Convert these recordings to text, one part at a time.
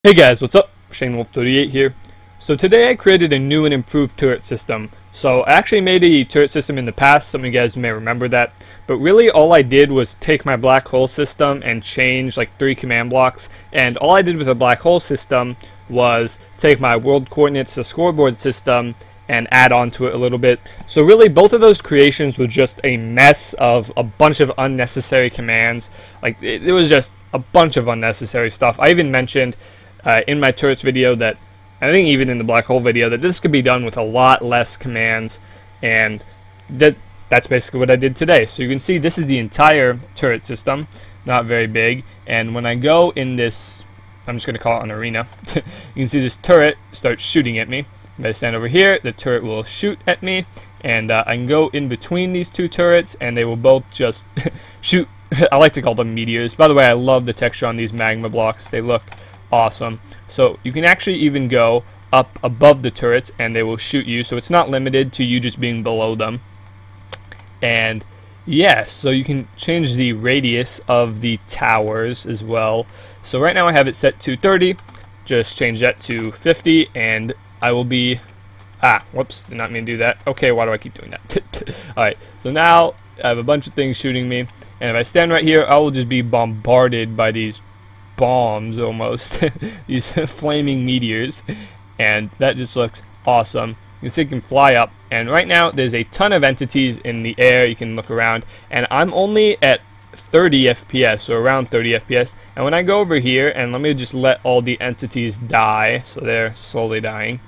Hey guys, what's up? ShaneWolf38 here. So today I created a new and improved turret system. So I actually made a turret system in the past, some of you guys may remember that. But really all I did was take my black hole system and change like 3 command blocks. And all I did with the black hole system was take my world coordinates to scoreboard system and add on to it a little bit. So really both of those creations were just a mess of a bunch of unnecessary commands. Like it was just a bunch of unnecessary stuff. I even mentioned in my turrets video that, I think even in the black hole video, that this could be done with a lot less commands, and that's basically what I did today. So you can see this is the entire turret system, not very big, and when I go in this, I'm just going to call it an arena, you can see this turret starts shooting at me. If I stand over here, the turret will shoot at me, and I can go in between these two turrets and they will both just shoot. I like to call them meteors. By the way, I love the texture on these magma blocks. They look awesome. So you can actually even go up above the turrets and they will shoot you, so it's not limited to you just being below them. And yeah, so you can change the radius of the towers as well. So right now I have it set to 30, just change that to 50 and I will be whoops, did not mean to do that. Okay, why do I keep doing that? Alright, so now I have a bunch of things shooting me, and if I stand right here I will just be bombarded by these bombs almost, these flaming meteors, and that just looks awesome. You can see it can fly up, and right now there's a ton of entities in the air. You can look around, and I'm only at 30 FPS, so around 30 FPS, and when I go over here, and let me just let all the entities die, so they're slowly dying,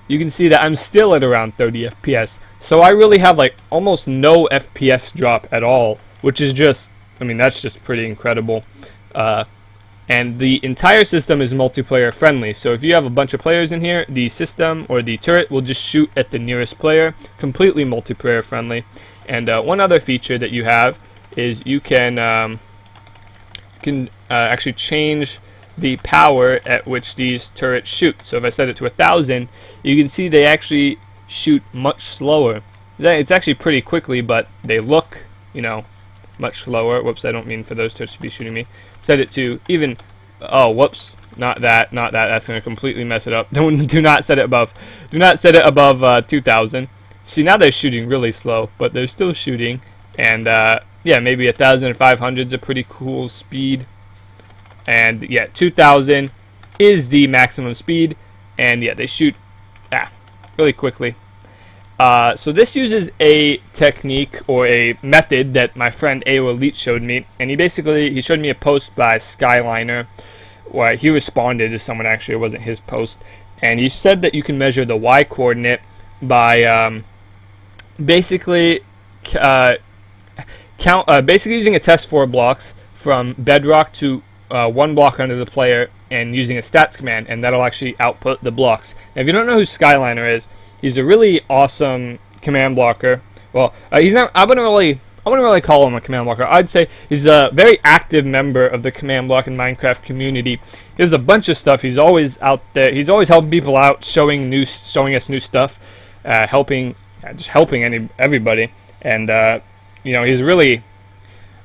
you can see that I'm still at around 30 FPS, so I really have like almost no FPS drop at all, which is just, I mean, that's just pretty incredible. And the entire system is multiplayer friendly, so if you have a bunch of players in here, the system or the turret will just shoot at the nearest player, completely multiplayer friendly. And one other feature that you have is you can actually change the power at which these turrets shoot. So if I set it to 1,000, you can see they actually shoot much slower. It's actually pretty quickly, but they look, you know, much slower. Whoops, I don't mean for those turrets to be shooting me. Set it to even, oh, whoops, not that, that's going to completely mess it up. Do not set it above 2,000. See, now they're shooting really slow, but they're still shooting, and yeah, maybe 1,500 is a pretty cool speed, and yeah, 2,000 is the maximum speed, and yeah, they shoot really quickly. So this uses a technique or a method that my friend AO Elite showed me, and he showed me a post by Skyliner where he responded to someone. Actually, it wasn't his post, and he said that you can measure the Y coordinate by basically using a test 4 blocks from bedrock to 1 block under the player and using a stats command, and that'll actually output the blocks. Now, if you don't know who Skyliner is, he's a really awesome command blocker. Well, he's not. I wouldn't really call him a command blocker. I'd say he's a very active member of the command block and Minecraft community. He does a bunch of stuff. He's always out there. He's always helping people out, showing us new stuff, just helping everybody. And you know, he's really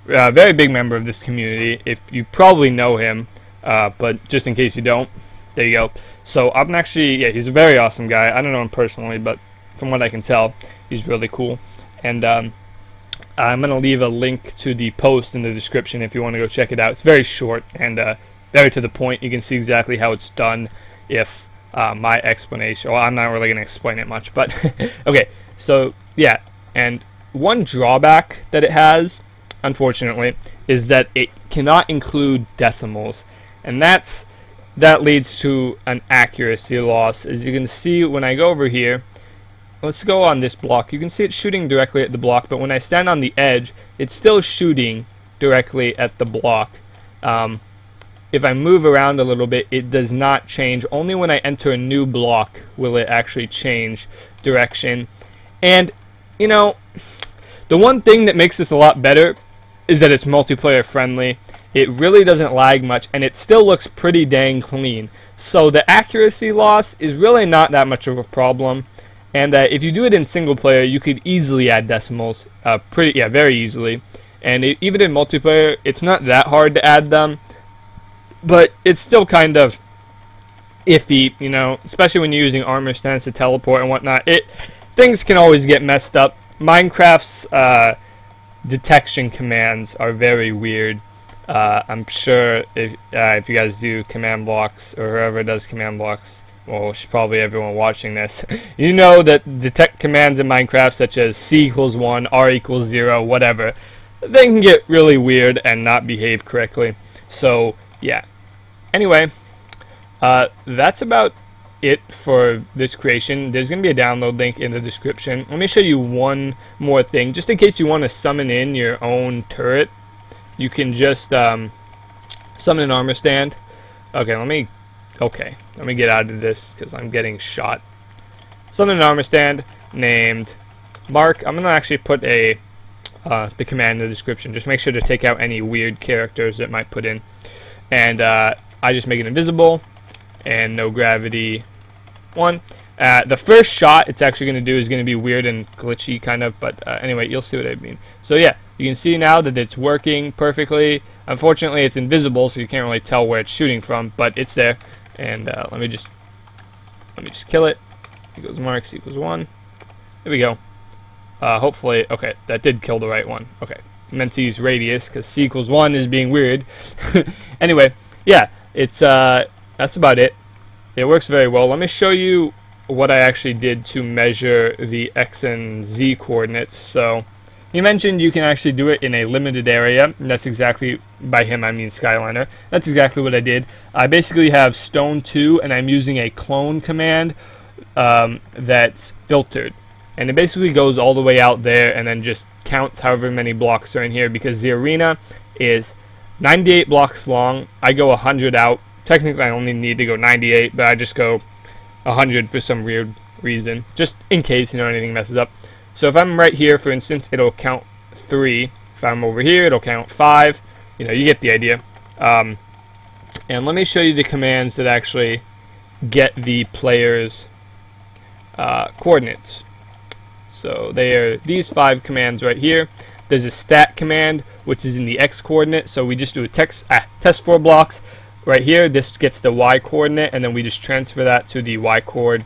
a very big member of this community. If you probably know him, but just in case you don't, there you go. So I'm actually, yeah, he's a very awesome guy. I don't know him personally, but from what I can tell, he's really cool. And I'm going to leave a link to the post in the description if you want to go check it out. It's very short and very to the point. You can see exactly how it's done if my explanation, well, I'm not really going to explain it much, but okay. So yeah, and one drawback that it has, unfortunately, is that it cannot include decimals, and that leads to an accuracy loss. As you can see, when I go over here, let's go on this block, you can see it's shooting directly at the block, but when I stand on the edge, it's still shooting directly at the block. If I move around a little bit, it does not change. Only when I enter a new block will it actually change direction. And, you know, the one thing that makes this a lot better is that it's multiplayer friendly. It really doesn't lag much, and it still looks pretty dang clean. So the accuracy loss is really not that much of a problem. And if you do it in single player, you could easily add decimals, very easily. And even in multiplayer, it's not that hard to add them. But it's still kind of iffy, you know, especially when you're using ArmorStands to teleport and whatnot. Things can always get messed up. Minecraft's detection commands are very weird. I'm sure if you guys do command blocks, or whoever does command blocks, well, it's probably everyone watching this, you know that detect commands in Minecraft, such as C equals 1, R equals 0, whatever, they can get really weird and not behave correctly. So, yeah. Anyway, that's about it for this creation. There's going to be a download link in the description. Let me show you one more thing. Just in case you want to summon in your own turret, you can just summon an ArmorStand. Okay, let me get out of this because I'm getting shot. Summon an ArmorStand named Mark. I'm going to actually put the command in the description. Just make sure to take out any weird characters that might put in. And I just make it invisible and NoGravity 1. The first shot it's actually going to do is going to be weird and glitchy kind of, but anyway, you'll see what I mean. So yeah, you can see now that it's working perfectly. Unfortunately, it's invisible, so you can't really tell where it's shooting from, but it's there. And let me just kill it. Equals Mark, C equals 1. There we go. Hopefully, okay, that did kill the right one. Okay, I meant to use radius because C equals 1 is being weird. Anyway, yeah, it's that's about it. It works very well. Let me show you what I actually did to measure the X and Z coordinates. So he mentioned you can actually do it in a limited area, and that's exactly, by him I mean Skyliner. That's exactly what I did. I basically have stone 2, and I'm using a clone command that's filtered. And it basically goes all the way out there and then just counts however many blocks are in here, because the arena is 98 blocks long. I go 100 out. Technically I only need to go 98, but I just go 100 for some weird reason, just in case, you know, anything messes up. So if I'm right here, for instance, it'll count 3. If I'm over here, it'll count 5. You know, you get the idea. And let me show you the commands that actually get the player's coordinates. So they are these 5 commands right here. There's a stat command, which is in the X coordinate. So we just do a test 4 blocks. Right here, this gets the Y coordinate, and then we just transfer that to the Y coord.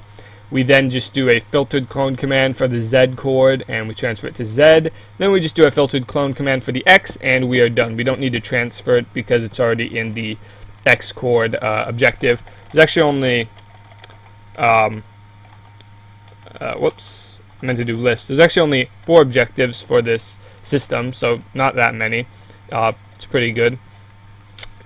We then just do a filtered clone command for the Z coord, and we transfer it to Z. Then we just do a filtered clone command for the X, and we are done. We don't need to transfer it because it's already in the X coord objective. There's actually only, whoops, I meant to do lists. There's actually only 4 objectives for this system, so not that many. It's pretty good.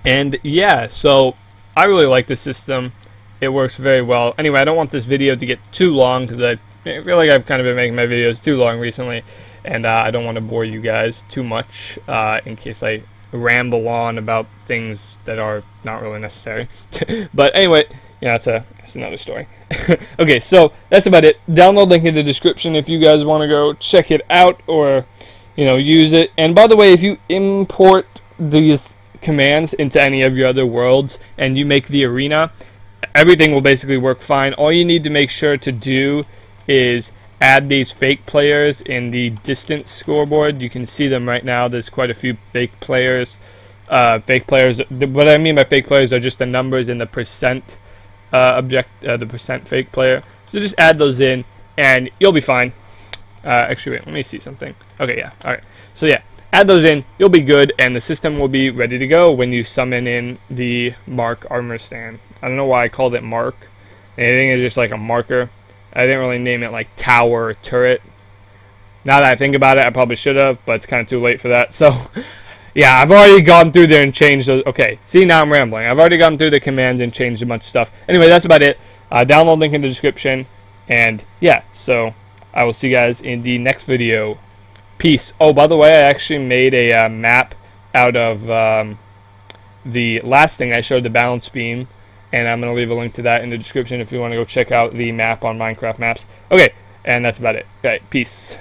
And yeah, so I really like this system. It works very well. Anyway, I don't want this video to get too long because I feel like I've kind of been making my videos too long recently, and I don't want to bore you guys too much in case I ramble on about things that are not really necessary. But anyway, yeah, that's another story. Okay, so that's about it. Download link in the description if you guys want to go check it out or, you know, use it. And by the way, if you import these commands into any of your other worlds and you make the arena, everything will basically work fine. All you need to make sure to do is add these fake players in the distance scoreboard. You can see them right now. There's quite a few fake players. What I mean by fake players are just the numbers in the percent the percent fake player. So just add those in and you'll be fine. Actually, wait, let me see something. Okay, yeah, alright. So yeah, add those in, you'll be good, and the system will be ready to go when you summon in the Mark ArmorStand. I don't know why I called it Mark. I think it's just like a marker. I didn't really name it like tower or turret. Now that I think about it, I probably should have, but it's kind of too late for that. So, yeah, I've already gone through there and changed those. Okay, see, now I'm rambling. I've already gone through the commands and changed a bunch of stuff. Anyway, that's about it. Download link in the description. And, yeah, so I will see you guys in the next video. Peace. Oh, by the way, I actually made a map out of the last thing I showed, the balance beam, and I'm going to leave a link to that in the description if you want to go check out the map on Minecraft Maps. Okay, and that's about it. Okay, peace.